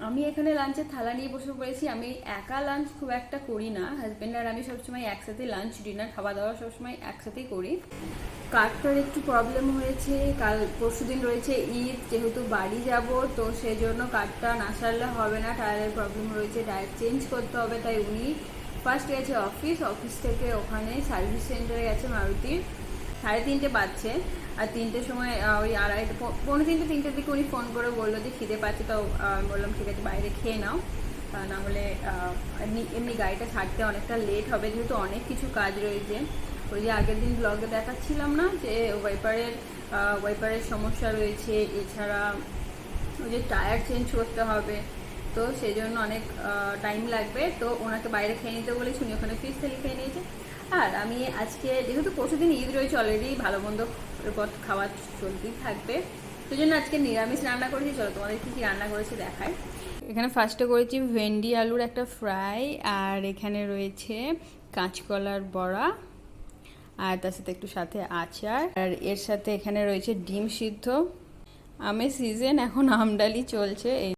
আমি এখানে লাঞ্চের থালা নিয়ে বসে পড়েছি। আমি একা লাঞ্চ খুব একটা করি না, হাজব্যান্ড আর আমি সবসময় একসাথে লাঞ্চ ডিনার খাওয়া দাওয়া সবসময় একসাথেই করি। কার্ডটার একটু প্রবলেম হয়েছে, কাল পরশুদিন রয়েছে ঈদ, যেহেতু বাড়ি যাব তো সেই জন্য কার্ডটা না সারলে হবে না, টায়ারের প্রবলেম রয়েছে, টায়ার চেঞ্জ করতে হবে। তাই উনি ফার্স্ট গেছে অফিস থেকে ওখানে সার্ভিস সেন্টারে গেছে মারুতির। 3:30 বাজছে, আর 3টের সময় ওই 2:30 পৌনে 3টের দিকে উনি ফোন করে বললো যে খিদে পাচ্ছে। তো বললাম ঠিক আছে বাইরে খেয়ে নাও, না হলে এমনি গাড়িটা ছাড়তে অনেকটা লেট হবে, যেহেতু অনেক কিছু কাজ রয়েছে। ওই যে আগের দিন ব্লগে দেখাচ্ছিলাম না যে ওয়াইপারের সমস্যা রয়েছে, এছাড়া ওই যে টায়ার চেঞ্জ করতে হবে, তো সেই জন্য অনেক টাইম লাগবে। তো ওনাকে বাইরে খেয়ে নিতে বলেছি, উনি ওখানে ফিশ থালি খেয়ে নিয়েছে। আর আমি আজকে যেহেতু পরশুদিন ঈদ রয়েছে অলরেডি, ভালো মন্দ পথ খাওয়া চলতেই থাকবে, সেই জন্য আজকে নিরামিষ রান্না করেছি। চলো তোমাদের কী কী রান্না করেছি দেখাই। এখানে ফার্স্টে করেছি ভেন্ডি আলুর একটা ফ্রাই, আর এখানে রয়েছে কাঁচকলার বড়া, আর তার সাথে একটু সাথে আচার, আর এর সাথে এখানে রয়েছে ডিম সিদ্ধ। আমের সিজন, এখন আমডালি চলছে।